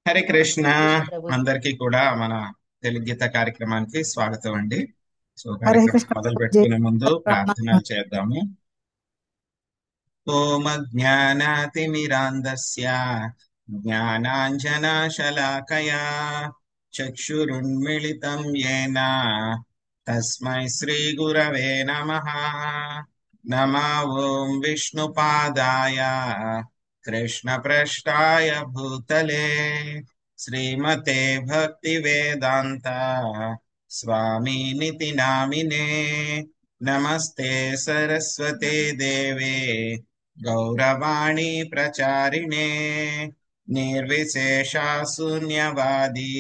హరే కృష్ణ. హరే కృష్ణ ప్రభు. అందరికీ కూడా మన తెలుగు గీత కార్యక్రమానికి స్వాగతం అండి. సో హరే కార్యక్రమం కృష్ణ మొదలు ప్రభు. జై పెట్టుకునే ముందు శ్రీరామ. ప్రార్థనలు చేద్దాము. ఓం జ్ఞానాతిమిరాంధస్య జ్ఞానాంజనశలాకయా చక్షురున్మిళితం येन తస్మై శ్రీ గురవే నమః. నమో ఓం విష్ణుపాదాయ కృష్ణప్రష్టాయ భూతలే శ్రీమతే భక్తి వేదాంత స్వామినితి నామినే. నమస్తే సరస్వతే దేవే గౌరవాణి ప్రచారిణే నిర్విశేష శూన్యవాది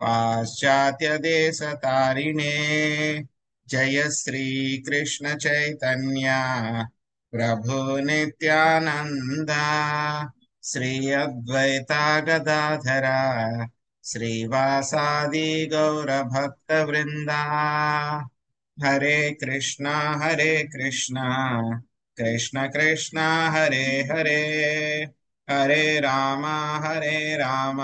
పాశ్చాత్య దేశతారిణే. జయ శ్రీ కృష్ణ చైతన్య ప్రభు నిత్యానంద శ్రీ అద్వైత గదాధర శ్రీవాసాది గౌర భక్త వృందా. హరే కృష్ణ హరే కృష్ణ కృష్ణ కృష్ణ హరే హరే హరే రామ హరే రామ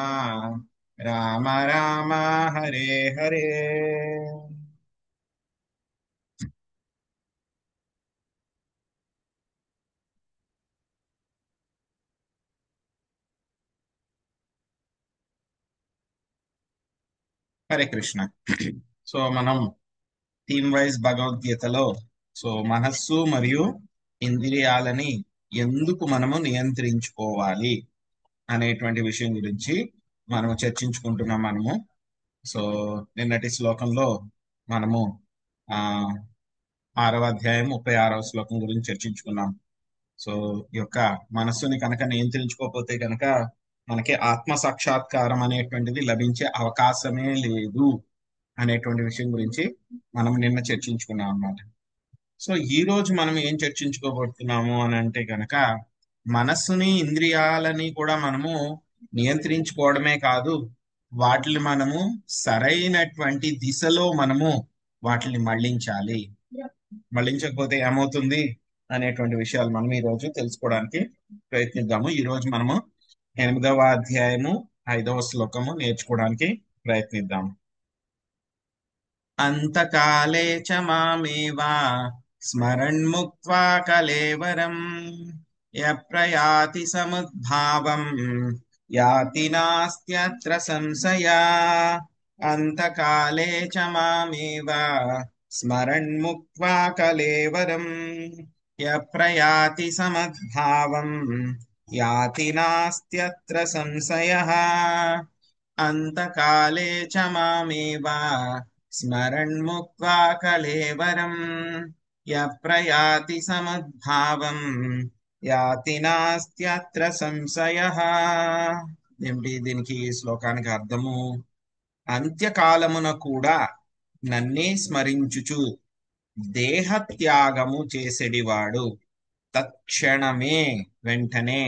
రామ రామ హరే హరే. హరే కృష్ణ. సో మనం థీమ్ వైజ్ భగవద్గీతలో మనస్సు మరియు ఇంద్రియాలని ఎందుకు మనము నియంత్రించుకోవాలి అనేటువంటి విషయం గురించి మనము చర్చించుకుంటున్నాం. సో నిన్నటి శ్లోకంలో మనము ఆ 6వ అధ్యాయం 36వ శ్లోకం గురించి చర్చించుకున్నాం. సో ఈ యొక్క మనస్సుని కనుక నియంత్రించుకోకపోతే కనుక మనకి ఆత్మ సాక్షాత్కారం అనేటువంటిది లభించే అవకాశమే లేదు అనేటువంటి విషయం గురించి మనం నిన్న చర్చించుకున్నాం అన్నమాట. సో ఈ రోజు మనం ఏం చర్చించుకోబోతున్నాము అని అంటే కనుక మనస్సుని ఇంద్రియాలని కూడా మనము నియంత్రించుకోవడమే కాదు, వాటిని మనము సరైనటువంటి దిశలో మనము వాటిని మళ్ళించాలి. మళ్ళించకపోతే ఏమవుతుంది అనేటువంటి విషయాలు మనం ఈ రోజు తెలుసుకోవడానికి ప్రయత్నిద్దాము. ఈ రోజు మనము 8వ అధ్యాయము 5వ శ్లోకము నేర్చుకోవడానికి ప్రయత్నిద్దాము. అంతకాలే చ మామేవా స్మరణ్ముక్త్వా కలేవరం యప్రయాతి సముద్భావం యాతి నాస్త్యత్ర సంశయా. అంతకాలే చ మామేవా స్మరణ్ముక్త్వా కలేవరం యప్రయాతి సముద్భావం యాతి నాస్త్యత్ర సంశయః. అంతకాలే చ మామేవా స్మరణ్ముక్త్వా కలేవరం యప్రయాతి సముద్భావం యాతి నాస్త్యత్ర సంశయః. ఏమిటి దీనికి శ్లోకానికి అర్థము? అంత్యకాలమున కూడా నన్నే స్మరించుచు దేహత్యాగము చేసేడివాడు తక్షణమే వెంటనే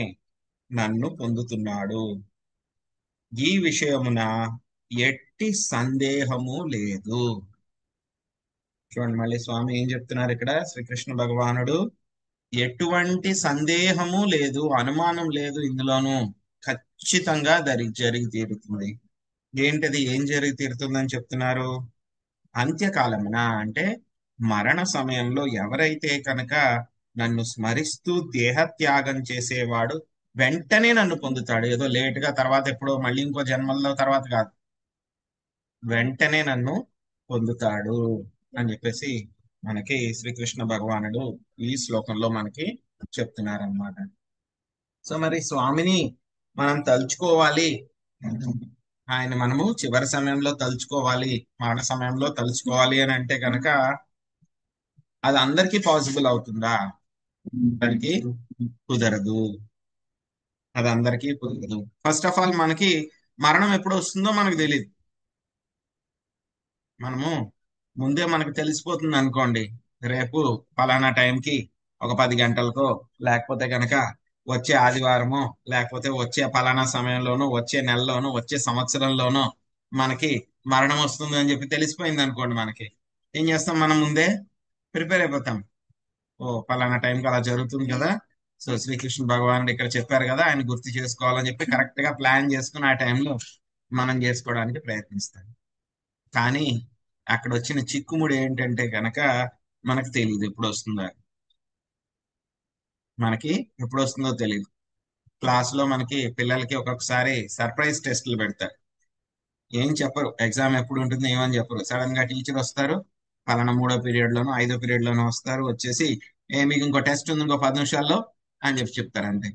నన్ను పొందుతున్నాడు. ఈ విషయమున ఎట్టి సందేహము లేదు. చూడండి, మళ్ళీ స్వామి ఏం చెప్తున్నారు ఇక్కడ. శ్రీకృష్ణ భగవానుడు ఎటువంటి సందేహము లేదు, అనుమానం లేదు, ఇందులోనూ ఖచ్చితంగా జరిగి తీరుతుంది. ఏంటది, ఏం జరిగి తీరుతుందని చెప్తున్నారు? అంత్యకాలమున అంటే మరణ సమయంలో ఎవరైతే కనుక నన్ను స్మరిస్తూ దేహత్యాగం చేసేవాడు వెంటనే నన్ను పొందుతాడు. ఏదో లేటుగా తర్వాత ఎప్పుడో మళ్ళీ ఇంకో జన్మల్లో తర్వాత కాదు, వెంటనే నన్ను పొందుతాడు అని చెప్పేసి మనకి శ్రీకృష్ణ భగవానుడు ఈ శ్లోకంలో మనకి చెప్తున్నారన్నమాట. సో మరి స్వామిని మనం తలుచుకోవాలి, ఆయన మనము చివరి సమయంలో తలుచుకోవాలి, మరణ సమయంలో తలుచుకోవాలి అని అంటే కనుక అది అందరికీ పాసిబుల్ అవుతుందా? అందరికీ కుదరదు. అది అందరికీ కుదరదు. ఫస్ట్ ఆఫ్ ఆల్ మనకి మరణం ఎప్పుడు వస్తుందో మనకు తెలియదు. మనము ముందే మనకు తెలిసిపోతుంది అనుకోండి, రేపు ఫలానా టైంకి ఒక 10 గంటలకో, లేకపోతే కనుక వచ్చే ఆదివారమో, లేకపోతే వచ్చే ఫలానా సమయంలోనో, వచ్చే నెలలోనో, వచ్చే సంవత్సరంలోనో మనకి మరణం వస్తుంది అని చెప్పి తెలిసిపోయింది అనుకోండి. మనకి ఏం చేస్తాం? మనం ముందే ప్రిపేర్ అయిపోతాం. ఓ ఫలానా టైంకి అలా జరుగుతుంది కదా, సో శ్రీకృష్ణ భగవానుడు ఇక్కడ చెప్పారు కదా, ఆయన గుర్తు చేసుకోవాలని చెప్పి కరెక్ట్ గా ప్లాన్ చేసుకుని ఆ టైంలో మనం చేసుకోవడానికి ప్రయత్నిస్తాం. కానీ అక్కడ వచ్చిన చిక్కుముడి ఏంటంటే కనుక మనకు తెలియదు ఎప్పుడు వస్తుందో. మనకి ఎప్పుడు వస్తుందో తెలియదు. క్లాస్ లో మనకి పిల్లలకి ఒక్కొక్కసారి సర్ప్రైజ్ టెస్టులు పెడతారు. ఏం చెప్పరు, ఎగ్జామ్ ఎప్పుడు ఉంటుంది ఏమని చెప్పరు. సడన్ గా టీచర్ వస్తారు, పలానా 3వ పీరియడ్ లోనో 5వ పీరియడ్ లోనో వస్తారు, వచ్చేసి మీకు ఇంకో టెస్ట్ ఉంది ఇంకో 10 నిమిషాల్లో అని చెప్పి చెప్తారు అంతే.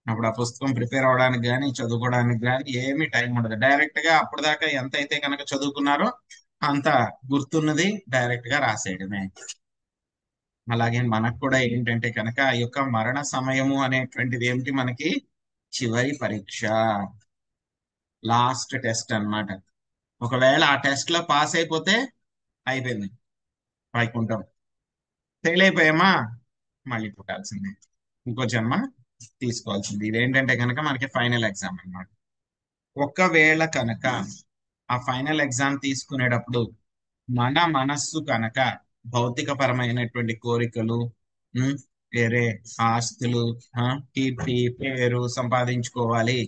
అప్పుడు ఆ పుస్తకం ప్రిపేర్ అవడానికి కానీ చదువుకోవడానికి కానీ ఏమీ టైం ఉండదు. డైరెక్ట్ గా అప్పటిదాకా ఎంత అయితే కనుక చదువుకున్నారో అంత గుర్తున్నది డైరెక్ట్ గా రాసేయడమే. అలాగే మనకు కూడా ఏంటంటే కనుక ఈ యొక్క మరణ సమయము అనేటువంటిది ఏమిటి, మనకి చివరి పరీక్ష, లాస్ట్ టెస్ట్ అన్నమాట. ఒకవేళ ఆ టెస్ట్ లో పాస్ అయిపోతే అయిపోయింది, వైకుంఠం. ఫెయిల్ అయిపోయామా, మళ్ళీ పుట్టాల్సిందే, ఇంకో జన్మ తీసుకోవాల్సింది. ఇదేంటంటే కనుక మనకి ఫైనల్ ఎగ్జామ్ అన్నమాట. ఒకవేళ కనుక ఆ ఫైనల్ ఎగ్జామ్ తీసుకునేటప్పుడు మన మనస్సు కనుక భౌతిక పరమైనటువంటి కోరికలు, ఉమ్, వేరే ఆస్తులు, కీర్తి పేరు సంపాదించుకోవాలి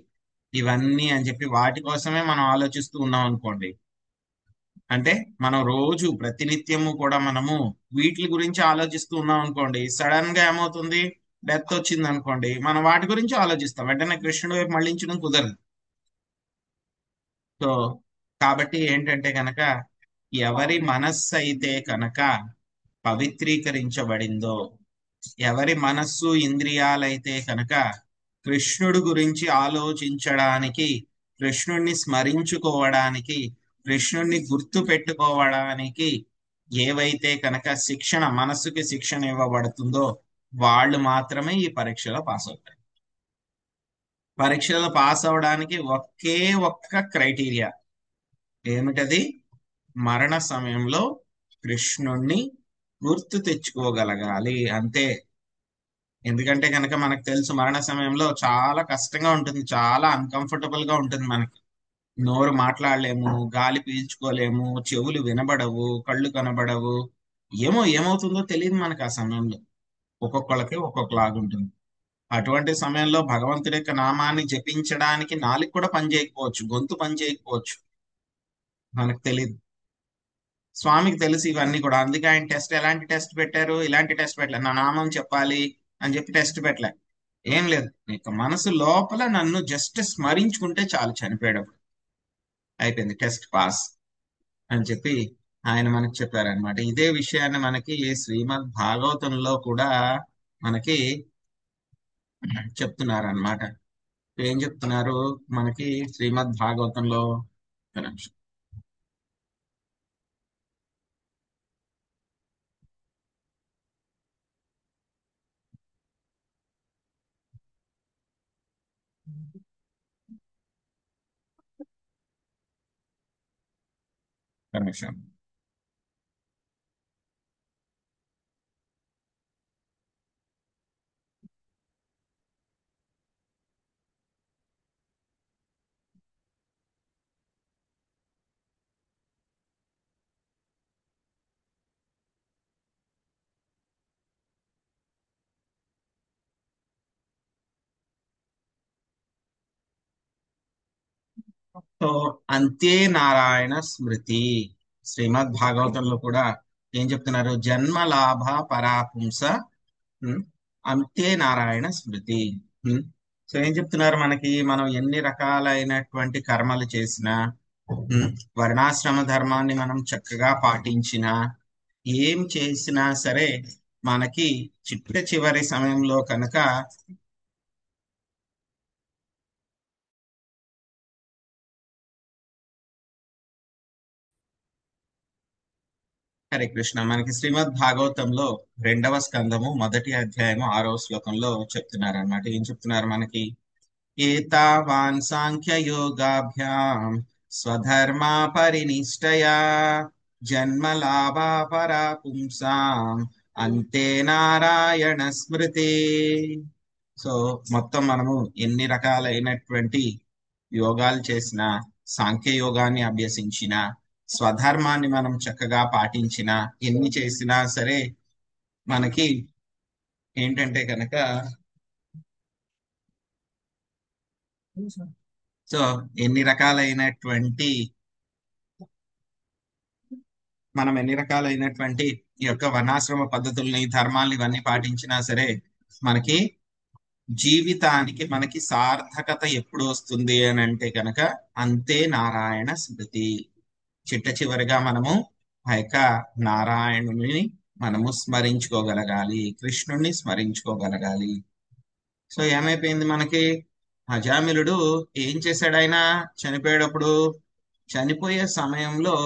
ఇవన్నీ అని చెప్పి వాటి కోసమే మనం ఆలోచిస్తూ ఉన్నాం అనుకోండి. అంటే మనం రోజు ప్రతినిత్యము కూడా మనము వీటి గురించి ఆలోచిస్తూ ఉన్నాం అనుకోండి, సడన్ గా ఏమవుతుంది, డెత్ వచ్చింది అనుకోండి, మనం వాటి గురించి ఆలోచిస్తాం, వెంటనే కృష్ణుడి వైపు మళ్ళించడం కుదరదు. సో కాబట్టి ఏంటంటే కనుక ఎవరి మనస్సు అయితే కనుక పవిత్రీకరించబడిందో, ఎవరి మనస్సు ఇంద్రియాలైతే కనుక కృష్ణుడు గురించి ఆలోచించడానికి, కృష్ణుణ్ణి స్మరించుకోవడానికి, కృష్ణుణ్ణి గుర్తు పెట్టుకోవడానికి ఏవైతే కనుక శిక్షణ, మనస్సుకి శిక్షణ ఇవ్వబడుతుందో వాళ్ళు మాత్రమే ఈ పరీక్షలో పాస్ అవుతారు. పరీక్షలో పాస్ అవడానికి ఒకే ఒక్క క్రైటీరియా, ఏమిటది, మరణ సమయంలో కృష్ణుణ్ణి గుర్తు తెచ్చుకోగలగాలి అంతే. ఎందుకంటే కనుక మనకు తెలుసు మరణ సమయంలో చాలా కష్టంగా ఉంటుంది, చాలా అన్కంఫర్టబుల్ గా ఉంటుంది మనకి. నోరు మాట్లాడలేము, గాలి పీల్చుకోలేము, చెవులు వినబడవు, కళ్ళు కనబడవు, ఏమో ఏమవుతుందో తెలియదు మనకు ఆ సమయంలో. ఒక్కొక్కళ్ళకి ఒక్కొక్కలాగా ఉంటుంది. అటువంటి సమయంలో భగవంతుడి యొక్క నామాన్ని జపించడానికి నాలుగు కూడా పని చేయకపోవచ్చు, గొంతు పని చేయకపోవచ్చు, మనకు తెలియదు. స్వామికి తెలుసు ఇవన్నీ కూడా, అందుకే ఆయన టెస్ట్, ఎలాంటి టెస్ట్ పెట్టారు, ఇలాంటి టెస్ట్ పెట్టలే, నా నామం చెప్పాలి అని చెప్పి టెస్ట్ పెట్టలే. ఏం లేదు, నీకు మనసు లోపల నన్ను జస్ట్ స్మరించుకుంటే చాలు, చనిపోయేటప్పుడు అయిపోయింది, టెస్ట్ పాస్ అని చెప్పి ఆయన మనకి చెప్పారనమాట. ఇదే విషయాన్ని మనకి శ్రీమద్ భాగవతంలో కూడా మనకి చెప్తున్నారనమాట. ఏం చెప్తున్నారు మనకి శ్రీమద్ భాగవతంలో, ఒక నిమిషం. ఒక నిమిషం. సో అంతే నారాయణ స్మృతి, శ్రీమద్ భాగవతంలో కూడా ఏం చెప్తున్నారు, జన్మ లాభ పరాపుంస, ఉమ్, అంతే నారాయణ స్మృతి. ఉమ్, సో ఏం చెప్తున్నారు మనకి, మనం ఎన్ని రకాలైనటువంటి కర్మలు చేసినా, ఉమ్, వర్ణాశ్రమ ధర్మాన్ని మనం చక్కగా పాటించినా, ఏం చేసినా సరే మనకి చిట్ట చివరి సమయంలో కనుక, హరే కృష్ణ, మనకి శ్రీమద్ భాగవతంలో 2వ స్కందము 1వ అధ్యాయము 6వ శ్లోకంలో చెప్తున్నారు అన్నమాట. ఏం చెప్తున్నారు మనకి, ఏతావాన్ సాంఖ్య యోగాభ్యాం స్వధర్మా పరినిష్టయా జన్మ లాభా పరా పుంసాం అంతే నారాయణ స్మృతి. సో మొత్తం మనము ఎన్ని రకాలైనటువంటి యోగాలు చేసిన, సాంఖ్య యోగాన్ని అభ్యసించిన, స్వధర్మాన్ని మనం చక్కగా పాటించిన, ఎన్ని చేసినా సరే మనకి ఏంటంటే కనుక సో ఎన్ని రకాలైనటువంటి మనం ఎన్ని రకాలైనటువంటి ఈ యొక్క వర్ణాశ్రమ పద్ధతుల్ని ధర్మాల్ని ఇవన్నీ పాటించినా సరే మనకి జీవితానికి మనకి సార్థకత ఎప్పుడు వస్తుంది అని అంటే కనుక అంతే నారాయణ స్మృతి. చిట్ట చివరిగా మనము ఆ యొక్క నారాయణుని మనము స్మరించుకోగలగాలి, కృష్ణుణ్ణి స్మరించుకోగలగాలి. సో ఏమైపోయింది మనకి, అజామిలుడు ఏం చేశాడు, ఆయన చనిపోయేటప్పుడు చనిపోయే సమయంలో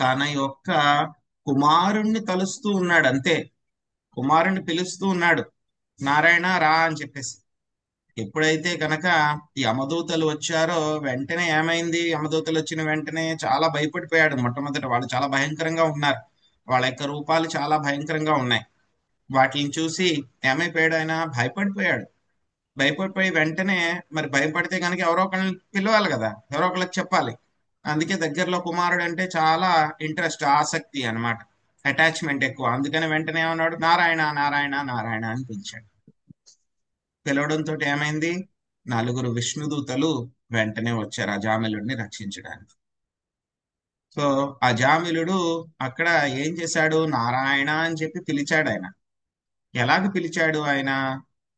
తన యొక్క కుమారుణ్ణి తలుస్తూ ఉన్నాడు అంతే. కుమారుణ్ణి పిలుస్తూ ఉన్నాడు, నారాయణ రా అని చెప్పేసి. ఎప్పుడైతే కనుక ఈ యమదూతలు వచ్చారో వెంటనే ఏమైంది, యమదూతలు వచ్చిన వెంటనే చాలా భయపడిపోయాడు. మొట్టమొదట వాళ్ళు చాలా భయంకరంగా ఉన్నారు, వాళ్ళ యొక్క రూపాలు చాలా భయంకరంగా ఉన్నాయి. వాటిని చూసి ఏమైపోయాడు, ఆయన భయపడిపోయాడు. భయపడిపోయి వెంటనే మరి భయపడితే కనుక ఎవరో ఒకరిని పిలవాలి కదా, ఎవరో ఒకరికి చెప్పాలి. అందుకే దగ్గరలో కుమారుడు అంటే చాలా ఇంట్రెస్ట్, ఆసక్తి అన్నమాట, అటాచ్మెంట్ ఎక్కువ. అందుకని వెంటనే ఏమన్నాడు, నారాయణ నారాయణ నారాయణ అని పిలిచాడు. పిలవడంతో ఏమైంది, నలుగురు విష్ణుదూతలు వెంటనే వచ్చారు అజామిలుడిని రక్షించడానికి. సో అజామిలుడు అక్కడ ఏం చేశాడు, నారాయణ అని చెప్పి పిలిచాడు ఆయన. ఎలాగ పిలిచాడు ఆయన,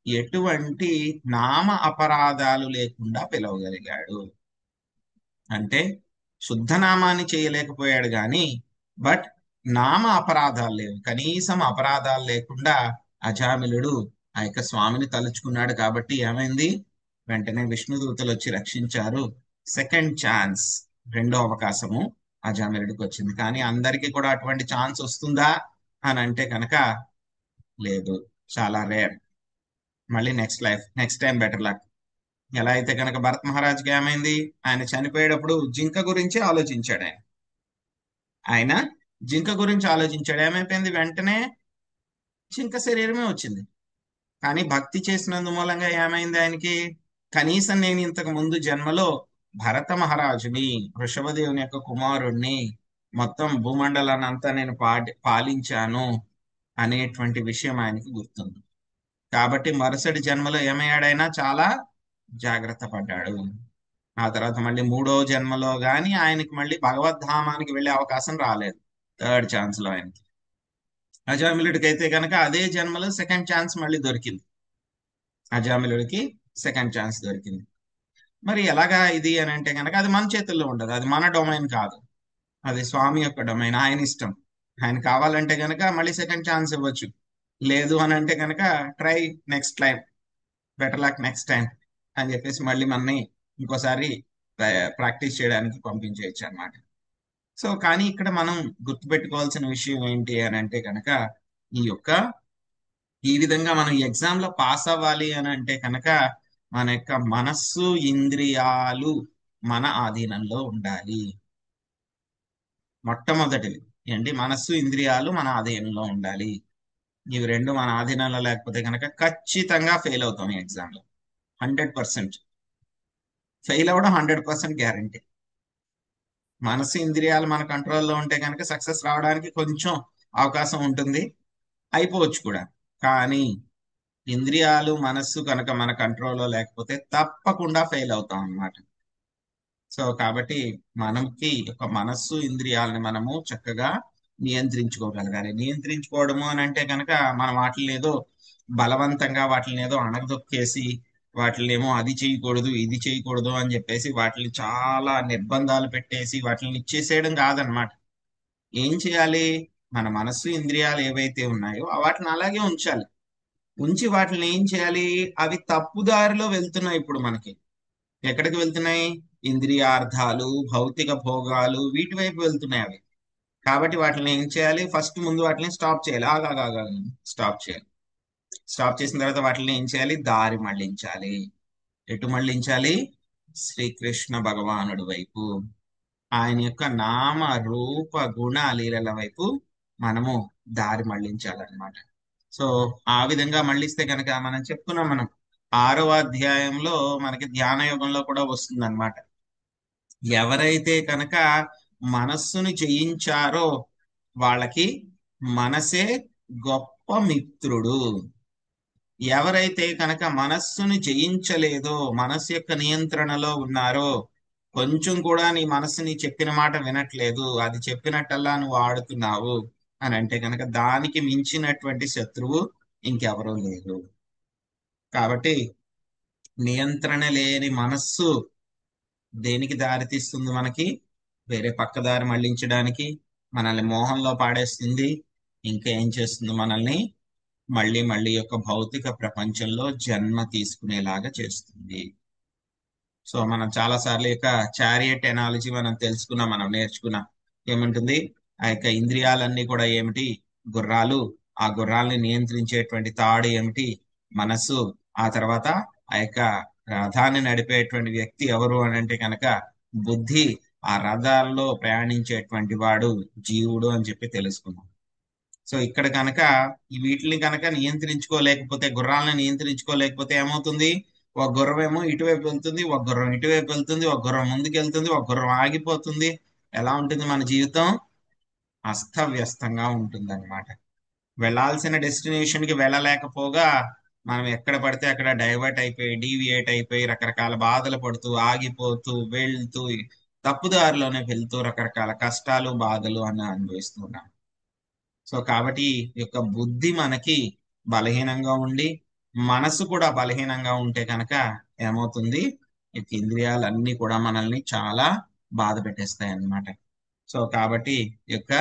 ఎటువంటి నామ అపరాధాలు లేకుండా పిలవగలిగాడు. అంటే శుద్ధ నామాన్ని చేయలేకపోయాడు గాని, బట్ నామ అపరాధాలు లేవు, కనీసం అపరాధాలు లేకుండా అజామిలుడు ఆ యొక్క స్వామిని తలుచుకున్నాడు. కాబట్టి ఏమైంది, వెంటనే విష్ణుదూతలు వచ్చి రక్షించారు. సెకండ్ ఛాన్స్, రెండో అవకాశము అజామిలుడికి వచ్చింది. కానీ అందరికీ కూడా అటువంటి ఛాన్స్ వస్తుందా అని అంటే కనుక లేదు, చాలా రేర్. మళ్ళీ next life, next time better luck. ఎలా అయితే కనుక భరత్ మహారాజ్కి ఏమైంది, ఆయన చనిపోయేటప్పుడు జింక గురించి ఆలోచించాడు. ఆయన జింక గురించి ఆలోచించాడు, ఏమైపోయింది, వెంటనే జింక శరీరమే వచ్చింది. కానీ భక్తి చేసినందు మూలంగా ఏమైంది ఆయనకి, కనీసం నేను ఇంతకు ముందు జన్మలో భరత మహారాజుని, వృషభదేవుని యొక్క కుమారుణ్ణి, మొత్తం భూమండలాన్ని అంతా నేను పాలించాను అనేటువంటి విషయం ఆయనకి గుర్తుంది. కాబట్టి మరుసటి జన్మలో ఏమయ్యాడైనా చాలా జాగ్రత్త పడ్డాడు. ఆ తర్వాత మళ్ళీ మూడో జన్మలో గాని ఆయనకి మళ్ళీ భగవద్ధామానికి వెళ్ళే అవకాశం రాలేదు. థర్డ్ ఛాన్స్ లో ఆయనకి. అజామిలుడికి అయితే కనుక అదే జన్మలో సెకండ్ ఛాన్స్ మళ్ళీ దొరికింది. అజామిలుడికి సెకండ్ ఛాన్స్ దొరికింది. మరి ఎలాగా ఇది అని అంటే కనుక అది మన చేతుల్లో ఉండదు, అది మన డొమైన్ కాదు, అది స్వామి యొక్క డొమైన్, ఆయన ఇష్టం. ఆయన కావాలంటే కనుక మళ్ళీ సెకండ్ ఛాన్స్ ఇవ్వచ్చు, లేదు అని అంటే కనుక try next time, better luck next time అని చెప్పేసి మళ్ళీ మనని ఇంకోసారి ప్రాక్టీస్ చేయడానికి పంపించేయచ్చు అన్నమాట. సో కానీ ఇక్కడ మనం గుర్తుపెట్టుకోవాల్సిన విషయం ఏంటి అని అంటే కనుక, ఈ యొక్క ఈ విధంగా మనం ఎగ్జామ్ లో పాస్ అవ్వాలి అని అంటే కనుక మన యొక్క మనస్సు ఇంద్రియాలు మన ఆధీనంలో ఉండాలి. మొట్టమొదటిది ఏంటి, మనస్సు ఇంద్రియాలు మన ఆధీనంలో ఉండాలి. ఇవి రెండు మన ఆధీనంలో లేకపోతే కనుక ఖచ్చితంగా ఫెయిల్ అవుతాం ఈ ఎగ్జామ్ లో. 100% ఫెయిల్ అవ్వడం 100% గ్యారంటీ. మనసు ఇంద్రియాలు మన కంట్రోల్లో ఉంటే కనుక సక్సెస్ రావడానికి కొంచెం అవకాశం ఉంటుంది, అయిపోవచ్చు కూడా. కానీ ఇంద్రియాలు మనస్సు కనుక మన కంట్రోల్లో లేకపోతే తప్పకుండా ఫెయిల్ అవుతాం అన్నమాట. సో కాబట్టి మనకి ఒక మనస్సు ఇంద్రియాలని మనము చక్కగా నియంత్రించుకోగలగాలి. నియంత్రించుకోవడము అని అంటే కనుక మనం వాటిని ఏదో బలవంతంగా వాటిని ఏదో అణగదొక్కేసి వాటిని ఏమో అది చేయకూడదు ఇది చేయకూడదు అని చెప్పేసి వాటిని చాలా నిర్బంధాలు పెట్టేసి వాటిని ఇచ్చేసేయడం కాదనమాట. ఏం చేయాలి, మన మనస్సు ఇంద్రియాలు ఏవైతే ఉన్నాయో వాటిని అలాగే ఉంచాలి. ఉంచి వాటిని ఏం చేయాలి, అవి తప్పుదారిలో వెళ్తున్నాయి ఇప్పుడు మనకి. ఎక్కడికి వెళ్తున్నాయి, ఇంద్రియార్థాలు భౌతిక భోగాలు వీటి వైపు వెళ్తున్నాయి అవి. కాబట్టి వాటిని ఏం చేయాలి, ఫస్ట్ ముందు వాటిని స్టాప్ చేయాలి, ఆగా స్టాప్ చేయాలి. స్టాప్ చేసిన తర్వాత వాటిని ఏం చేయాలి, దారి మళ్లించాలి. ఎటు మళ్లించాలి, శ్రీకృష్ణ భగవానుడి వైపు, ఆయన యొక్క నామ రూప గుణ లీలల వైపు మనము దారి మళ్లించాలన్నమాట. సో ఆ విధంగా మళ్ళిస్తే కనుక మనం చెప్పుకున్నాం, మనం 6వ అధ్యాయంలో మనకి ధ్యాన యోగంలో కూడా వస్తుంది అనమాట. ఎవరైతే కనుక మనస్సుని జయించారో వాళ్ళకి మనసే గొప్ప మిత్రుడు. ఎవరైతే కనుక మనస్సును జయించలేదో, మనస్సు యొక్క నియంత్రణలో ఉన్నారో, కొంచెం కూడా నీ మనస్సు నీ చెప్పిన మాట వినట్లేదు, అది చెప్పినట్టల్లా నువ్వు ఆడుతున్నావు అని అంటే కనుక దానికి మించినటువంటి శత్రువు ఇంకెవరూ లేరు. కాబట్టి నియంత్రణ లేని మనస్సు దేనికి దారితీస్తుంది? మనకి వేరే పక్కదారి మళ్లించడానికి, మనల్ని మోహంలో పాడేస్తుంది. ఇంకా ఏం చేస్తుంది? మనల్ని మళ్ళీ మళ్ళీ యొక్క భౌతిక ప్రపంచంలో జన్మ తీసుకునేలాగా చేస్తుంది. సో మనం చాలా సార్లు యొక్క చారియట్ ఎనాలజీ మనం తెలుసుకున్నాం, మనం నేర్చుకున్నాం. ఏముంటుంది? ఆ యొక్క ఇంద్రియాలన్నీ కూడా ఏమిటి? గుర్రాలు. ఆ గుర్రాలని నియంత్రించేటువంటి తాడు ఏమిటి? మనస్సు. ఆ తర్వాత ఆ యొక్క రథాన్ని నడిపేటువంటి వ్యక్తి ఎవరు అని అంటే కనుక బుద్ధి. ఆ రథాల్లో ప్రయాణించేటువంటి వాడు జీవుడు అని చెప్పి తెలుసుకున్నాం. సో ఇక్కడ కనుక ఈ వీటిని కనుక నియంత్రించుకోలేకపోతే, గుర్రాలను నియంత్రించుకోలేకపోతే ఏమవుతుంది? ఒక గుర్రం ఏమో ఇటువైపు వెళ్తుంది, ఒక గుర్రం ఇటువైపు వెళ్తుంది, ఒక గుర్రం ముందుకు వెళ్తుంది, ఒక గుర్రం ఆగిపోతుంది. ఎలా ఉంటుంది మన జీవితం? అస్తవ్యస్తంగా ఉంటుంది అనమాట. వెళ్ళాల్సిన డెస్టినేషన్ కి వెళ్ళలేకపోగా మనం ఎక్కడ పడితే అక్కడ డైవర్ట్ అయిపోయి, డీవియేట్ అయిపోయి, రకరకాల బాధలు పడుతూ, ఆగిపోతూ, వెళ్తూ, తప్పుదారిలోనే వెళ్తూ రకరకాల కష్టాలు, బాధలు అని అనుభవిస్తున్నాం. సో కాబట్టి ఈ యొక్క బుద్ధి మనకి బలహీనంగా ఉండి, మనసు కూడా బలహీనంగా ఉంటే కనుక ఏమవుతుంది? ఈ ఇంద్రియాలన్నీ కూడా మనల్ని చాలా బాధ పెట్టేస్తాయి అన్నమాట. సో కాబట్టి ఈ యొక్క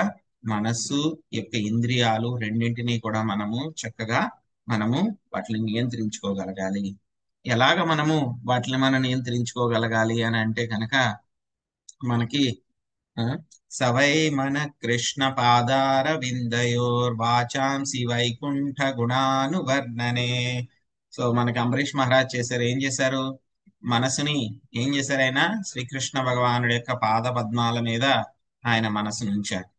మనస్సు, ఈ యొక్క ఇంద్రియాలు రెండింటినీ కూడా మనము చక్కగా వాటిని నియంత్రించుకోగలగాలి. ఎలాగ మనము వాటిని మనం నియంత్రించుకోగలగాలి అని అంటే కనుక మనకి ఆ, సవై మన కృష్ణ పాదార విందయోర్ వాచాంసి వైకుంఠ గుణానువర్ణనే. సో మనకి అంబరీష్ మహారాజ్ చేశారు. ఏం చేశారు? మనసుని ఏం చేశారు? ఆయన శ్రీకృష్ణ భగవానుడి యొక్క పాద పద్మాల మీద ఆయన మనసును ఉంచారు.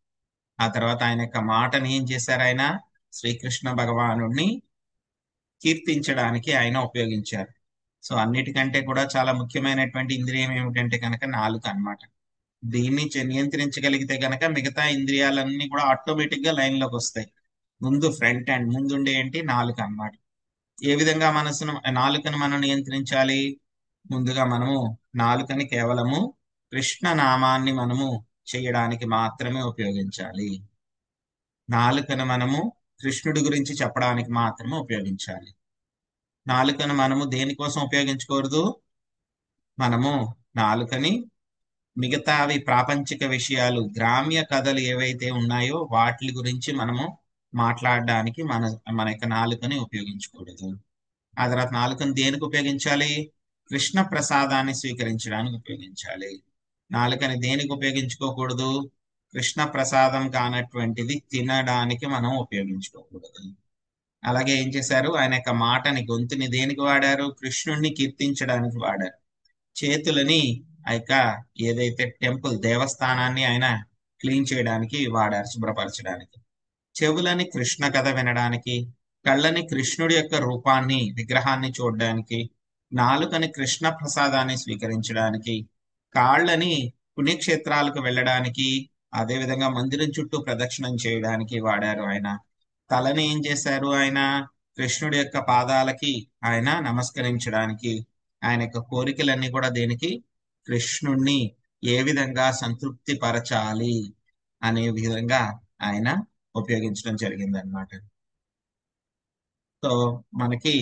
ఆ తర్వాత ఆయన యొక్క మాటని ఏం చేశారు? ఆయన శ్రీకృష్ణ భగవానుడిని కీర్తించడానికి ఆయన ఉపయోగించారు. సో అన్నిటికంటే కూడా చాలా ముఖ్యమైనటువంటి ఇంద్రియం ఏమిటంటే కనుక నాలుక అన్నమాట. దీన్ని నియంత్రించగలిగితే గనక మిగతా ఇంద్రియాలన్నీ కూడా ఆటోమేటిక్ గా లైన్ లోకి వస్తాయి. ముందు ఫ్రంట్ అండ్ ముందుండే ఏంటి? నాలుక అన్నమాట. ఏ విధంగా నాలుకను మనం నియంత్రించాలి? ముందుగా మనము నాలుకని కేవలము కృష్ణ నామాన్ని మనము చేయడానికి మాత్రమే ఉపయోగించాలి. నాలుకను మనము కృష్ణుడి గురించి చెప్పడానికి మాత్రమే ఉపయోగించాలి. నాలుకను మనము దేనికోసం ఉపయోగించకూడదు? మనము నాలుకని మిగతావి ప్రాపంచిక విషయాలు, గ్రామ్య కథలు ఏవైతే ఉన్నాయో వాటి గురించి మనము మాట్లాడడానికి మన యొక్క నాలుకని ఉపయోగించకూడదు. ఆ తర్వాత నాలుకని దేనికి ఉపయోగించాలి? కృష్ణ ప్రసాదాన్ని స్వీకరించడానికి ఉపయోగించాలి. నాలుకని దేనికి ఉపయోగించుకోకూడదు? కృష్ణ ప్రసాదం కానటువంటిది తినడానికి మనం ఉపయోగించుకోకూడదు. అలాగే ఏం చేశారు? ఆయన యొక్క మాటని, గొంతుని దేనికి వాడారు? కృష్ణుణ్ణి కీర్తించడానికి వాడారు. చేతులని ఆ యొక్క ఏదైతే టెంపుల్ దేవస్థానాన్ని ఆయన క్లీన్ చేయడానికి వాడారు, శుభ్రపరచడానికి. చెవులని కృష్ణ కథ వినడానికి, కళ్ళని కృష్ణుడి యొక్క రూపాన్ని, విగ్రహాన్ని చూడడానికి, నాలుకని కృష్ణ ప్రసాదాన్ని స్వీకరించడానికి, కాళ్ళని పుణ్యక్షేత్రాలకు వెళ్ళడానికి, అదేవిధంగా మందిరం చుట్టూ ప్రదక్షిణం చేయడానికి వాడారు ఆయన. తలని ఏం చేశారు? ఆయన కృష్ణుడి యొక్క పాదాలకి ఆయన నమస్కరించడానికి. ఆయన యొక్క కోరికలన్నీ కూడా దేనికి? కృష్ణుణ్ణి ఏ విధంగా సంతృప్తి పరచాలి అనే విధంగా ఆయన ఉపయోగించడం జరిగింది అనమాట. సో మనకి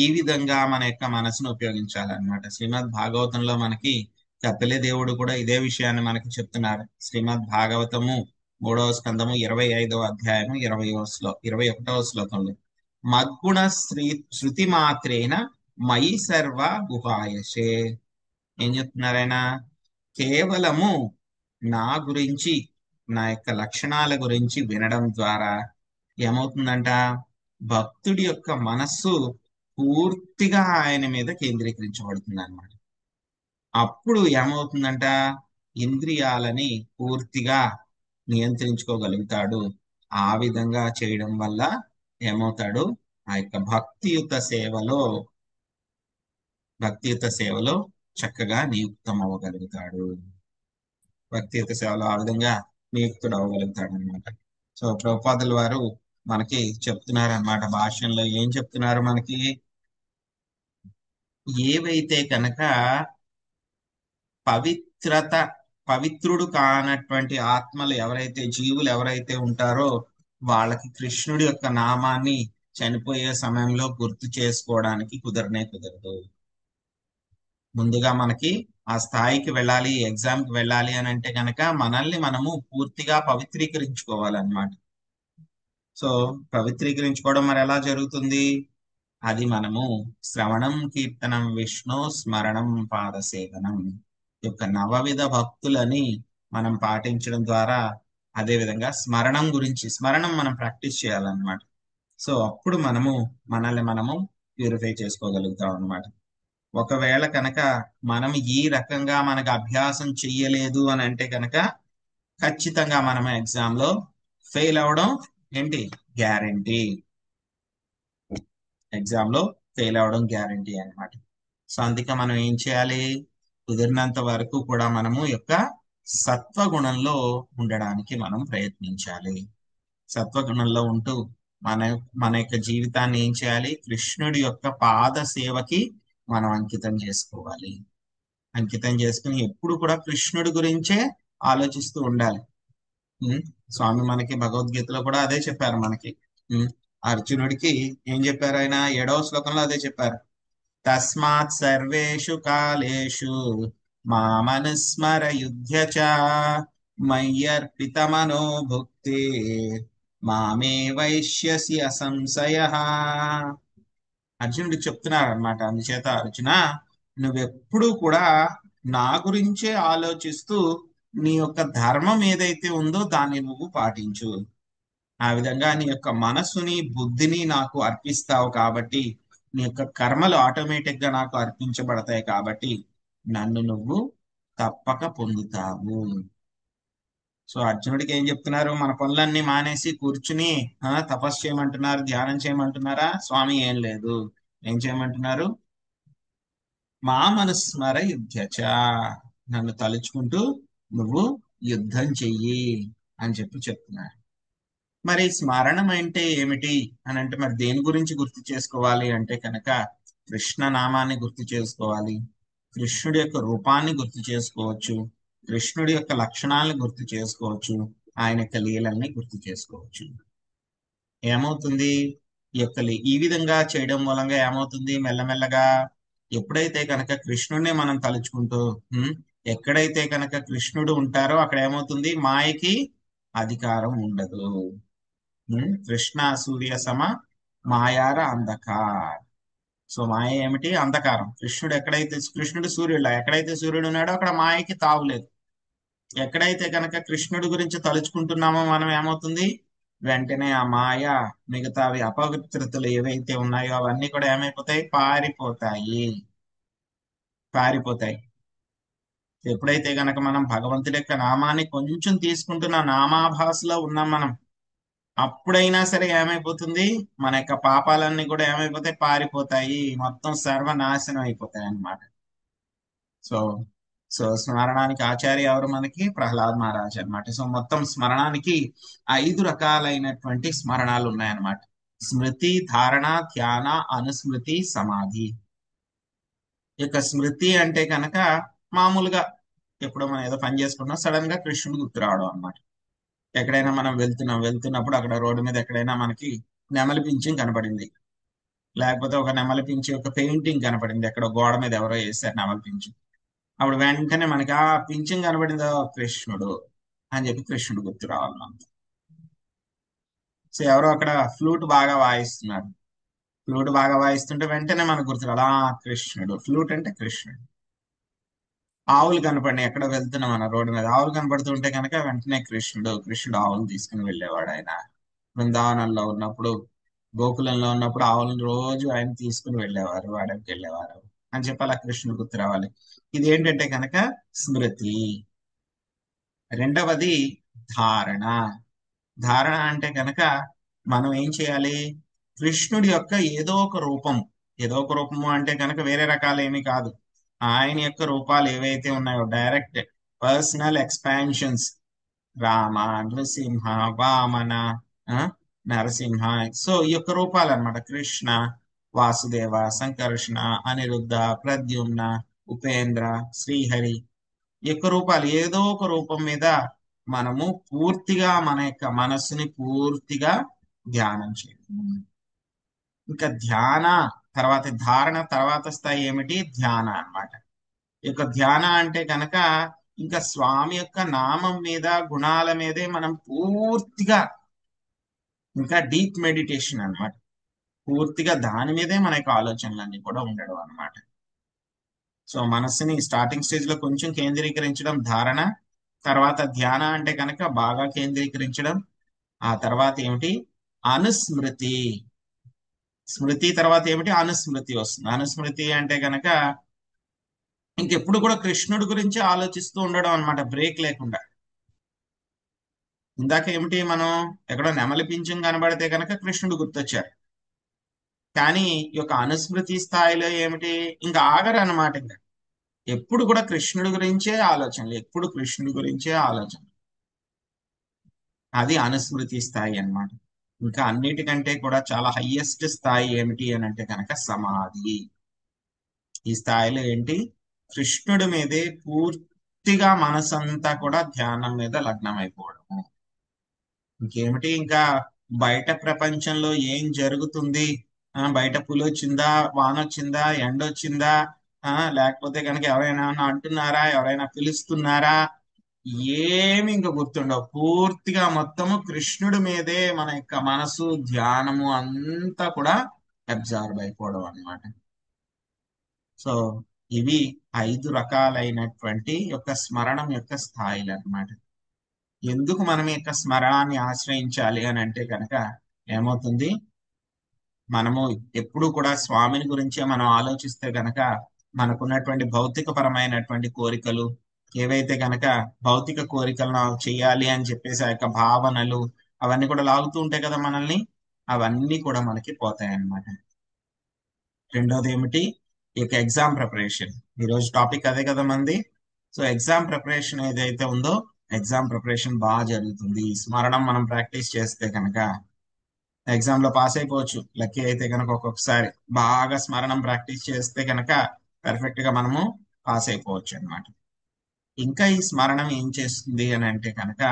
ఈ విధంగా మన యొక్క మనసును ఉపయోగించాలన్నమాట. శ్రీమద్ భాగవతంలో మనకి కపిల దేవుడు కూడా ఇదే విషయాన్ని మనకి చెప్తున్నారు. శ్రీమద్ భాగవతము 3వ స్కందము 25వ అధ్యాయము 21వ శ్లోకంలో మద్గుణ శృతి మాత్రేన మయి సర్వ గుహాయశే. ఏం చెప్తున్నారైనా? కేవలము నా గురించి, నా యొక్క లక్షణాల గురించి వినడం ద్వారా ఏమవుతుందంట? భక్తుడి యొక్క మనస్సు పూర్తిగా ఆయన మీద కేంద్రీకరించబడుతుంది అన్నమాట. అప్పుడు ఏమవుతుందంట? ఇంద్రియాలని పూర్తిగా నియంత్రించుకోగలుగుతాడు. ఆ విధంగా చేయడం వల్ల ఏమవుతాడు? ఆ యొక్క భక్తియుత సేవలో చక్కగా నియుక్తం అవ్వగలుగుతాడు. భక్తియుత సేవలో ఆ విధంగా నియుక్తుడు అవ్వగలుగుతాడు అనమాట. సో ప్రభుపాదుల వారు మనకి చెప్తున్నారు అన్నమాట. భాష్యంలో ఏం చెప్తున్నారు మనకి? ఏవైతే కనుక పవిత్రత పవిత్రుడు కానటువంటి ఆత్మలు ఎవరైతే, జీవులు ఎవరైతే ఉంటారో వాళ్ళకి కృష్ణుడి యొక్క నామాన్ని చనిపోయే సమయంలో గుర్తు చేసుకోవడానికి కుదరనే కుదరదు. ముందుగా మనకి ఆ స్థాయికి వెళ్ళాలి, ఎగ్జామ్ కి వెళ్ళాలి అని అంటే కనుక మనల్ని మనము పూర్తిగా పవిత్రీకరించుకోవాలన్నమాట. సో పవిత్రీకరించుకోవడం మరి ఎలా జరుగుతుంది? అది మనము శ్రవణం, కీర్తనం, విష్ణు స్మరణం, పాదసేవనం యొక్క నవవిధ భక్తులని మనం పాటించడం ద్వారా, అదే విధంగా స్మరణం గురించి, స్మరణం మనం ప్రాక్టీస్ చేయాలన్నమాట. సో అప్పుడు మనము మనల్ని మనము ప్యూరిఫై చేసుకోగలుగుతాం అన్నమాట. ఒకవేళ కనుక మనం ఈ రకంగా మనకు అభ్యాసం చెయ్యలేదు అని అంటే కనుక ఖచ్చితంగా మనం ఎగ్జామ్ లో ఫెయిల్ అవడం ఏంటి, గ్యారంటీ. ఎగ్జామ్ లో ఫెయిల్ అవడం గ్యారంటీ అన్నమాట. సో అందుకే మనం ఏం చేయాలి? కుదిరినంత వరకు కూడా మనము యొక్క సత్వగుణంలో ఉండడానికి మనం ప్రయత్నించాలి. సత్వగుణంలో ఉంటూ మన మన యొక్క జీవితాన్ని ఏం చేయాలి? కృష్ణుడి యొక్క పాద సేవకి మనం అంకితం చేసుకోవాలి. అంకితం చేసుకుని ఎప్పుడు కూడా కృష్ణుడి గురించే ఆలోచిస్తూ ఉండాలి. ఉం? స్వామి మనకి భగవద్గీతలో కూడా అదే చెప్పారు మనకి. ఉం? అర్జునుడికి ఏం చెప్పారు? ఆయన 7వ శ్లోకంలో అదే చెప్పారు. తస్మాత్ సర్వేషు కాలేషు మామనుస్మర యుధ్య చ మయ్యర్పితమనో భుక్తి మామే వైష్యసి అసంశయః. అర్జునుడికి చెప్తున్నారు అనమాట. అందుచేత అర్జున, నువ్వెప్పుడూ కూడా నా గురించే ఆలోచిస్తూ నీ యొక్క ధర్మం ఏదైతే ఉందో దాన్ని నువ్వు పాటించు. ఆ విధంగా నీ యొక్క మనస్సుని, బుద్ధిని నాకు అర్పిస్తావు కాబట్టి, నీ యొక్క కర్మలు ఆటోమేటిక్ గా నాకు అర్పించబడతాయి కాబట్టి నన్ను నువ్వు తప్పక పొందుతావు. సో అర్జునుడికి ఏం చెప్తున్నారు? మన పనులన్నీ మానేసి కూర్చుని తపస్సు చేయమంటున్నారు, ధ్యానం చేయమంటున్నారా? స్వామి ఏం లేదు. ఏం చేయమంటున్నారు? మా మనుస్మర యుద్ధచ, నన్ను తలుచుకుంటూ నువ్వు యుద్ధం చెయ్యి అని చెప్తున్నారు. మరి స్మరణం అంటే ఏమిటి అని అంటే, మరి దేని గురించి గుర్తు చేసుకోవాలి అంటే కనుక కృష్ణ నామాన్ని గుర్తు చేసుకోవాలి, కృష్ణుడి యొక్క రూపాన్ని గుర్తు చేసుకోవచ్చు, కృష్ణుడి యొక్క లక్షణాలను గుర్తు చేసుకోవచ్చు, ఆయన యొక్క లీలల్ని గుర్తు చేసుకోవచ్చు. ఏమవుతుంది? ఈ విధంగా చేయడం మూలంగా ఏమవుతుంది? మెల్లమెల్లగా ఎప్పుడైతే కనుక కృష్ణుడిని మనం తలుచుకుంటూ ఎక్కడైతే కనుక కృష్ణుడు ఉంటారో అక్కడ ఏమవుతుంది? మాయకి అధికారం ఉండదు. కృష్ణ సూర్య సమ మాయార అంధకార్. సో మాయ ఏమిటి? అంధకారం. కృష్ణుడు సూర్యుడు, ఎక్కడైతే సూర్యుడు ఉన్నాడో అక్కడ మాయకి తావులేదు. ఎక్కడైతే కనుక కృష్ణుడి గురించి తలుచుకుంటున్నామో మనం ఏమవుతుంది? వెంటనే ఆ మాయ, మిగతావి అపవిత్రతలు ఏవైతే ఉన్నాయో అవన్నీ కూడా ఏమైపోతాయి? పారిపోతాయి. పారిపోతాయి. ఎప్పుడైతే గనక మనం భగవంతుడి యొక్క నామాన్ని కొంచెం తీసుకుంటున్న నామాభాసలో ఉన్నాం మనం, అప్పుడైనా సరే ఏమైపోతుంది? మన యొక్క పాపాలన్నీ కూడా ఏమైపోతాయి? పారిపోతాయి. మొత్తం సర్వనాశనం అయిపోతాయి అన్నమాట. సో సో స్మరణానికి ఆచార్య ఎవరు? మనకి ప్రహ్లాద్ మహారాజ్ అన్నమాట. సో మొత్తం స్మరణానికి 5 రకాలైనటువంటి స్మరణాలు ఉన్నాయన్నమాట. స్మృతి, ధారణ, ధ్యాన, అనుస్మృతి, సమాధి. ఈ యొక్క స్మృతి అంటే కనుక మామూలుగా ఎప్పుడో మనం ఏదో పని చేసుకున్నా సడన్ గా కృష్ణుడు గుర్తు రావడం అన్నమాట. ఎక్కడైనా మనం వెళ్తున్నప్పుడు అక్కడ రోడ్డు మీద ఎక్కడైనా మనకి నెమలి పింఛం కనపడింది, లేకపోతే ఒక నెమలి పింఛం ఒక పెయింటింగ్ కనపడింది, ఎక్కడ గోడ మీద ఎవరో వేశారు నెమలి పింఛం. అప్పుడు వెంటనే మనకి ఆ పింఛం కనబడిందో కృష్ణుడు అని చెప్పి కృష్ణుడు గుర్తు రావాలి మనకి. సో ఎవరో అక్కడ ఫ్లూట్ బాగా వాయిస్తున్నారు, ఫ్లూట్ బాగా వాయిస్తుంటే వెంటనే మనకు గుర్తు రావాలి, కృష్ణుడు. ఫ్లూట్ అంటే కృష్ణుడు. ఆవులు కనపడినాయి, ఎక్కడ వెళ్తున్నాం మన రోడ్డు మీద, ఆవులు కనపడుతుంటే కనుక వెంటనే కృష్ణుడు ఆవులు తీసుకుని వెళ్ళేవాడు. ఆయన బృందావనంలో ఉన్నప్పుడు, గోకులంలో ఉన్నప్పుడు ఆవులను రోజు ఆయన తీసుకుని వెళ్ళేవారు, అడవికి వెళ్ళేవారు అని చెప్పి అలా కృష్ణుడు గుర్తు రావాలి. ఇది ఏంటంటే కనుక స్మృతి. రెండవది ధారణ. ధారణ అంటే కనుక మనం ఏం చేయాలి? కృష్ణుడి యొక్క ఏదో ఒక రూపము అంటే కనుక వేరే రకాలు ఏమీ కాదు. ఆయన యొక్క రూపాలు ఏవైతే ఉన్నాయో direct personal expansions, Rama, Nrusimha, Vamana, Narasimha. So ఈ యొక్క రూపాలు అన్నమాట. కృష్ణ, వాసుదేవ, సంకర్షణ, అనిరుద్ధ, ప్రద్యుమ్న, ఉపేంద్ర, శ్రీహరి. ఈ యొక్క రూపాలు ఏదో ఒక రూపం మీద మనము పూర్తిగా మన యొక్క మనస్సుని పూర్తిగా ధ్యానం చేయాలి. ఇంకా ధ్యాన తర్వాత ధారణ తర్వాత స్థాయి ఏమిటి? ధ్యాన అన్నమాట. ఈ యొక్క ధ్యాన అంటే కనుక ఇంకా స్వామి యొక్క నామం మీద గుణాల మీదే మనం పూర్తిగా ఇంకా డీప్ మెడిటేషన్ అన్నమాట. పూర్తిగా దాని మీదే మన యొక్క ఆలోచనలన్నీ కూడా ఉండడం అన్నమాట. సో మనస్సుని స్టార్టింగ్ స్టేజ్ లో కొంచెం కేంద్రీకరించడం ధారణ, తర్వాత ధ్యాన అంటే కనుక బాగా కేంద్రీకరించడం, ఆ తర్వాత ఏమిటి? అనుస్మృతి. స్మృతి తర్వాత ఏమిటి? అనుస్మృతి వస్తుంది. అనుస్మృతి అంటే కనుక ఇంకెప్పుడు కూడా కృష్ణుడి గురించి ఆలోచిస్తూ ఉండడం అన్నమాట, బ్రేక్ లేకుండా. ఇందాక ఏమిటి, మనం ఎక్కడో నెమలి పింఛం కనబడితే కనుక కృష్ణుడు గుర్తొచ్చారు. కానీ ఈ యొక్క అనుస్మృతి స్థాయిలో ఏమిటి? ఇంకా ఆగరు అన్నమాట. ఇంకా ఎప్పుడు కూడా కృష్ణుడి గురించే ఆలోచనలు, ఎప్పుడు కృష్ణుడి గురించే ఆలోచన. అది అనుస్మృతి స్థాయి అన్నమాట. ఇంకా అన్నిటికంటే కూడా చాలా హయ్యెస్ట్ స్థాయి ఏమిటి అని అంటే కనుక సమాధి. ఈ స్థాయిలో ఏంటి? కృష్ణుడి మీదే పూర్తిగా మనసంతా కూడా ధ్యానం మీద లగ్నం అయిపోవడము. ఇంకేమిటి, ఇంకా బయట ప్రపంచంలో ఏం జరుగుతుంది, బయట పులి వచ్చిందా, వాన వచ్చిందా, ఎండ వచ్చిందా, లేకపోతే కనుక ఎవరైనా అంటున్నారా, ఎవరైనా పిలుస్తున్నారా, ఏమి ఇంకా గుర్తుండవు. పూర్తిగా మొత్తము కృష్ణుడి మీదే మన యొక్క మనసు ధ్యానము అంతా కూడా అబ్జార్బ్ అయిపోవడం అన్నమాట. సో ఇవి 5 రకాలైనటువంటి యొక్క స్మరణం యొక్క స్థాయిలు అన్నమాట. ఎందుకు మనం ఈ యొక్క స్మరణాన్ని ఆశ్రయించాలి అని అంటే కనుక ఏమవుతుంది, మనము ఎప్పుడు కూడా స్వామిని గురించే మనం ఆలోచిస్తే గనక మనకున్నటువంటి భౌతిక పరమైనటువంటి కోరికలు ఏవైతే గనక భౌతిక కోరికలను చేయాలి అని చెప్పేసి ఆ యొక్క భావనలు అవన్నీ కూడా లాగుతూ ఉంటాయి కదా మనల్ని, అవన్నీ కూడా మనకి పోతాయి అన్నమాట. రెండోది ఏమిటి? ఈ యొక్క ఎగ్జామ్ ప్రిపరేషన్. ఈరోజు టాపిక్ అదే కదా మంది. సో ఎగ్జామ్ ప్రిపరేషన్ ఏదైతే ఉందో ఎగ్జామ్ ప్రిపరేషన్ బాగా జరుగుతుంది. ఈ స్మరణం మనం ప్రాక్టీస్ చేస్తే కనుక ఎగ్జామ్ లో పాస్ అయిపోవచ్చు. లక్కీ అయితే కనుక ఒక్కొక్కసారి బాగా స్మరణం ప్రాక్టీస్ చేస్తే కనుక పర్ఫెక్ట్ గా మనము పాస్ అయిపోవచ్చు అన్నమాట. ఇంకా ఈ స్మరణం ఏం చేస్తుంది అని అంటే కనుక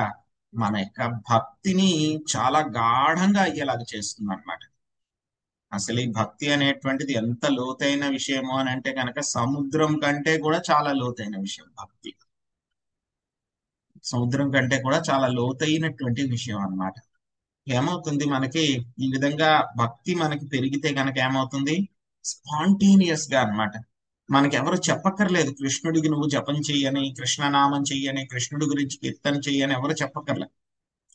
మన యొక్క భక్తిని చాలా గాఢంగా అయ్యేలాగా చేస్తుంది అన్నమాట. అసలు ఈ భక్తి అనేటువంటిది ఎంత లోతైన విషయము అని అంటే కనుక సముద్రం కంటే కూడా చాలా లోతైన విషయం భక్తి. సముద్రం కంటే కూడా చాలా లోతైనటువంటి విషయం అన్నమాట. ఏమవుతుంది మనకి, ఈ విధంగా భక్తి మనకి పెరిగితే కనుక ఏమవుతుంది, స్పాంటేనియస్ గా అన్నమాట. మనకి ఎవరు చెప్పక్కర్లేదు కృష్ణుడికి నువ్వు జపం చెయ్యని, కృష్ణనామం చెయ్యని, కృష్ణుడి గురించి కీర్తన చెయ్యని ఎవరు చెప్పక్కర్లేదు.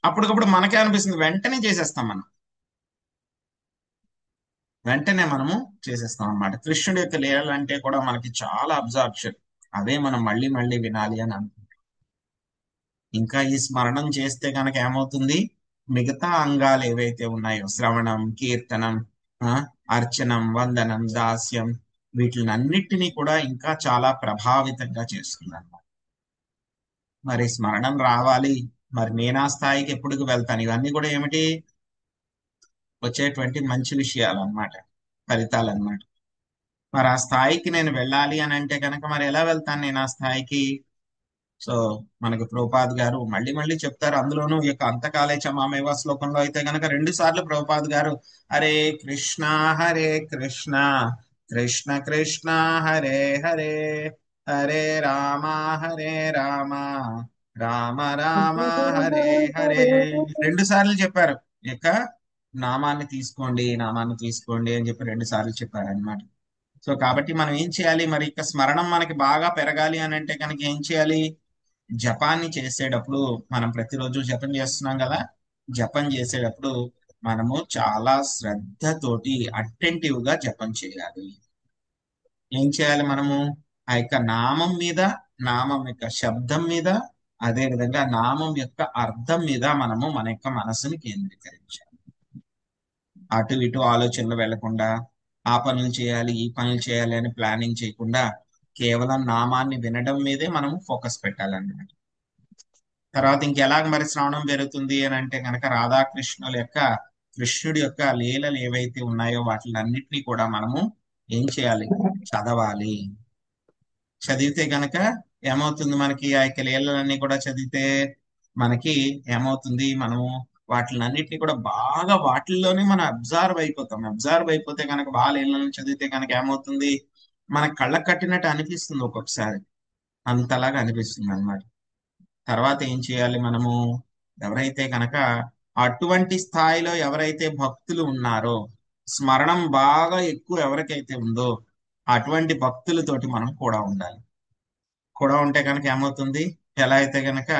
అప్పటికప్పుడు మనకే అనిపిస్తుంది, వెంటనే చేసేస్తాం మనం. వెంటనే మనము చేసేస్తాం అన్నమాట. కృష్ణుడి యొక్క లీలలు అంటే కూడా మనకి చాలా అబ్జార్ప్షన్. అదే మనం మళ్ళీ మళ్ళీ వినాలి అని అనుకుంటాం. ఇంకా ఈ స్మరణం చేస్తే కనుక ఏమవుతుంది, మిగతా అంగాలు ఏవైతే ఉన్నాయో శ్రవణం, కీర్తనం, ఆ, అర్చనం, వందనం, దాస్యం, వీటినన్నిటినీ కూడా ఇంకా చాలా ప్రభావితంగా చేస్తుంది అన్నమాట. మరి స్మరణం రావాలి, మరి నేను ఆ స్థాయికి ఎప్పుడు వెళ్తాను, ఇవన్నీ కూడా ఏమిటి, వచ్చేటువంటి మంచి విషయాలు అన్నమాట, ఫలితాలు అన్నమాట. మరి ఆ స్థాయికి నేను వెళ్ళాలి అని అంటే కనుక మరి ఎలా వెళ్తాను నేను ఆ స్థాయికి? సో మనకి ప్రభుపాద్ గారు మళ్ళీ మళ్ళీ చెప్తారు, అందులోనూ ఈ యొక్క అంతకాలే చమామేవ శ్లోకంలో అయితే కనుక 2 సార్లు ప్రభుపాద్ గారు హరే కృష్ణ హరే కృష్ణ కృష్ణ కృష్ణ హరే హరే హరే రామ హరే రామ రామ రామ హరే హరే 2 సార్లు చెప్పారు. ఈ యొక్క నామాన్ని తీసుకోండి, నామాన్ని తీసుకోండి అని చెప్పి 2 సార్లు చెప్పారు అనమాట. సో కాబట్టి మనం ఏం చేయాలి, మరి ఇక స్మరణం మనకి బాగా పెరగాలి అని అంటే కనుక ఏం చేయాలి? జపాన్ని చేసేటప్పుడు, మనం ప్రతిరోజు జపం చేస్తున్నాం కదా, జపం చేసేటప్పుడు మనము చాలా శ్రద్ధతోటి అటెంటివ్ గా జపం చేయాలి. ఏం చేయాలి మనము? ఆ యొక్క నామం మీద, నామం యొక్క శబ్దం మీద, అదే విధంగా నామం యొక్క అర్థం మీద మనము మన యొక్క మనసుని కేంద్రీకరించాలి. అటు ఇటు ఆలోచనలు వెళ్లకుండా ఆ పనులు చేయాలి, ఈ పనులు చేయాలి అని ప్లానింగ్ చేయకుండా కేవలం నామాన్ని వినడం మీదే మనము ఫోకస్ పెట్టాలన్నమాట. తర్వాత ఇంకెలాగ మరి శ్రవణం పెరుగుతుంది అని అంటే కనుక రాధాకృష్ణుల యొక్క కృష్ణుడి యొక్క లీలలు ఏవైతే ఉన్నాయో వాటిలన్నిటినీ కూడా మనము ఏం చేయాలి, చదవాలి. చదివితే గనక ఏమవుతుంది, మనకి ఆ యొక్క లీలలన్నీ కూడా చదివితే మనకి ఏమవుతుంది, మనము వాటిలన్నిటిని కూడా బాగా వాటిల్లోనే మనం అబ్జర్వ్ అయిపోతాం. అబ్జర్వ్ అయిపోతే కనుక బాగా లీలలను చదివితే కనుక ఏమవుతుంది, మన కళ్ళకు కట్టినట్టు అనిపిస్తుంది ఒక్కొక్కసారి, అంతలాగా అనిపిస్తుంది అన్నమాట. తర్వాత ఏం చేయాలి మనము, ఎవరైతే కనుక అటువంటి స్థాయిలో ఎవరైతే భక్తులు ఉన్నారో, స్మరణం బాగా ఎక్కువ ఎవరికైతే ఉందో అటువంటి భక్తులతోటి మనం కూడా ఉండాలి. కూడా ఉంటే కనుక ఏమవుతుంది, ఎలా అయితే కనుక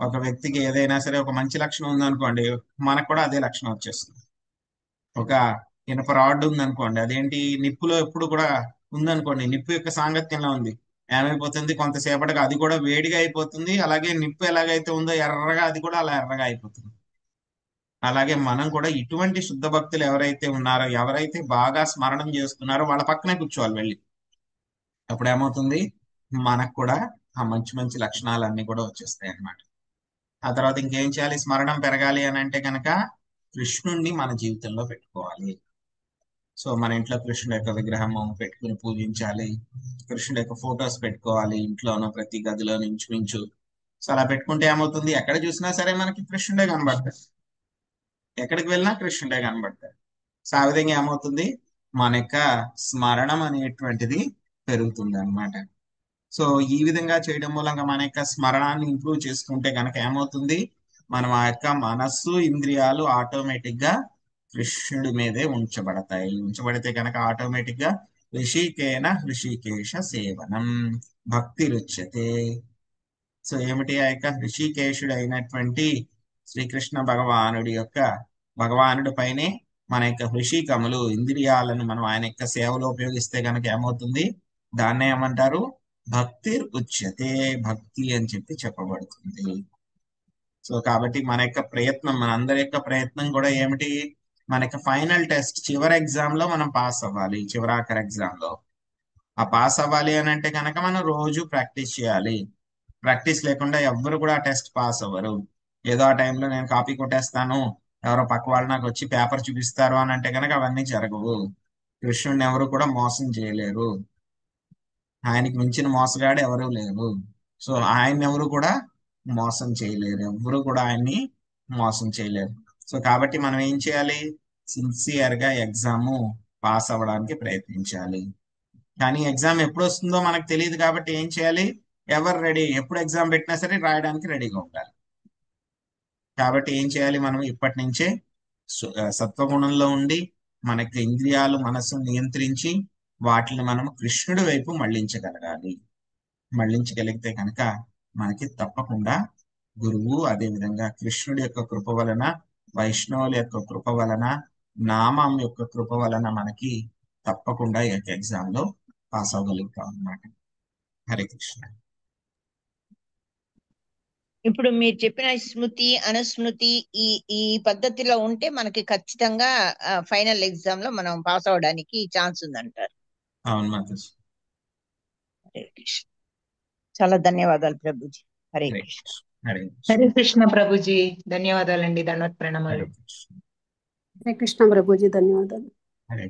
ఒక వ్యక్తికి ఏదైనా సరే ఒక మంచి లక్షణం ఉందనుకోండి, మనకు కూడా అదే లక్షణం వచ్చేస్తుంది. ఒక ఇనప రాడ్ ఉందనుకోండి, అదేంటి నిప్పులో ఎప్పుడు కూడా ఉందనుకోండి, నిప్పు యొక్క సాంగత్యంలో ఉంది, ఏమైపోతుంది కొంతసేపటికి అది కూడా వేడిగా అయిపోతుంది. అలాగే నిప్పు ఎలాగైతే ఉందో ఎర్రగా, అది కూడా అలా ఎర్రగా అయిపోతుంది. అలాగే మనం కూడా ఇటువంటి శుద్ధ భక్తులు ఎవరైతే ఉన్నారో, ఎవరైతే బాగా స్మరణం చేస్తున్నారో వాళ్ళ పక్కనే కూర్చోవాలి వెళ్ళి. అప్పుడు ఏమవుతుంది, మనకు కూడా ఆ మంచి మంచి లక్షణాలన్నీ కూడా వచ్చేస్తాయి అన్నమాట. ఆ తర్వాత ఇంకేం చేయాలి, స్మరణం పెరగాలి అని అంటే కనుక కృష్ణుణ్ణి మన జీవితంలో పెట్టుకోవాలి. సో మన ఇంట్లో కృష్ణుడి యొక్క విగ్రహము పెట్టుకుని పూజించాలి. కృష్ణుడి యొక్క ఫొటోస్ పెట్టుకోవాలి ఇంట్లోనూ, ప్రతి గదిలోనూ ఇంచుమించు. సో అలా పెట్టుకుంటే ఏమవుతుంది, ఎక్కడ చూసినా సరే మనకి కృష్ణుడే కనబడతాడు, ఎక్కడికి వెళ్ళినా కృష్ణుడే కనబడతాడు. సో ఆ విధంగా ఏమవుతుంది, మన యొక్క స్మరణం అనేటువంటిది పెరుగుతుంది అన్నమాట. సో ఈ విధంగా చేయడం మూలంగా మన యొక్క స్మరణాన్ని ఇంప్రూవ్ చేసుకుంటే కనుక ఏమవుతుంది, మనం ఆ యొక్క మనస్సు ఇంద్రియాలు ఆటోమేటిక్ గా కృష్ణుడి మీదే ఉంచబడతాయి. ఉంచబడితే కనుక ఆటోమేటిక్ గా ఋషికేన ఋషికేశ సేవనం భక్తి రుచ్యతే. సో ఏమిటి, ఆ యొక్క ఋషికేశుడు అయినటువంటి శ్రీకృష్ణ భగవానుడి పైనే మన యొక్క ఋషికములు ఇంద్రియాలను మనం ఆయన యొక్క సేవలో ఉపయోగిస్తే కనుక ఏమవుతుంది, దాన్నే ఏమంటారు, భక్తి ఉచ్యతే, భక్తి అని చెప్పి చెప్పబడుతుంది. సో కాబట్టి మన యొక్క ప్రయత్నం, మన అందరి యొక్క ప్రయత్నం కూడా ఏమిటి, మన యొక్క ఫైనల్ టెస్ట్ చివరి ఎగ్జామ్ లో మనం పాస్ అవ్వాలి. చివరాఖరి ఎగ్జామ్ లో ఆ పాస్ అవ్వాలి అని అంటే కనుక మనం రోజు ప్రాక్టీస్ చేయాలి. ప్రాక్టీస్ లేకుండా ఎవ్వరు కూడా ఆ టెస్ట్ పాస్ అవ్వరు. ఏదో ఆ టైంలో నేను కాపీ కొట్టేస్తాను, ఎవరో పక్క వాళ్ళు నాకు వచ్చి పేపర్ చూపిస్తారు అని అంటే కనుక అవన్నీ జరగవు. కృష్ణుడిని ఎవరు కూడా మోసం చేయలేరు, ఆయనకి మించిన మోసగాడు ఎవరు లేరు. సో ఆయన ఎవరు కూడా మోసం చేయలేరు, ఎవరు కూడా ఆయన్ని మోసం చేయలేరు. సో కాబట్టి మనం ఏం చేయాలి, సిన్సియర్ గా ఎగ్జామ్ పాస్ అవ్వడానికి ప్రయత్నించాలి. కానీ ఎగ్జామ్ ఎప్పుడు వస్తుందో మనకు తెలియదు కాబట్టి ఏం చేయాలి, ఎవరు రెడీ, ఎప్పుడు ఎగ్జామ్ పెట్టినా సరే రాయడానికి రెడీగా ఉండాలి. కాబట్టి ఏం చేయాలి, మనం ఇప్పటి నుంచే సత్వగుణంలో ఉండి మనకి ఇంద్రియాలు మనస్సు నియంత్రించి వాటిని మనం కృష్ణుడి వైపు మళ్ళించగలగాలి. మళ్ళించగలిగితే కనుక మనకి తప్పకుండా గురువు, అదే విధంగా కృష్ణుడి యొక్క కృప వలన, వైష్ణవుల యొక్క కృప వలన, నామం యొక్క కృప వలన మనకి తప్పకుండా ఈ యొక్క ఎగ్జామ్ లో పాస్ అవ్వగలుగుతాం అన్నమాట. హరే కృష్ణ. ఇప్పుడు మీరు చెప్పిన స్మృతి అనుస్మృతి ఈ ఈ పద్ధతిలో ఉంటే మనకి ఖచ్చితంగా ఫైనల్ ఎగ్జామ్ లో మనం పాస్ అవడానికి ఛాన్స్ ఉందంటారు. అవును మాతాజీ. హరే కృష్ణ. చాలా ధన్యవాదాలు ప్రభుజీ. హరే హరే కృష్ణ. కృష్ణ. హరే కృష్ణ. హరే కృష్ణ ప్రభుజీ, ధన్యవాదాలండి, దండవత్ హరే ప్రణామాలు. కృష్ణ. హరే కృష్ణ ప్రభుజీ, ధన్యవాదాలు. హరే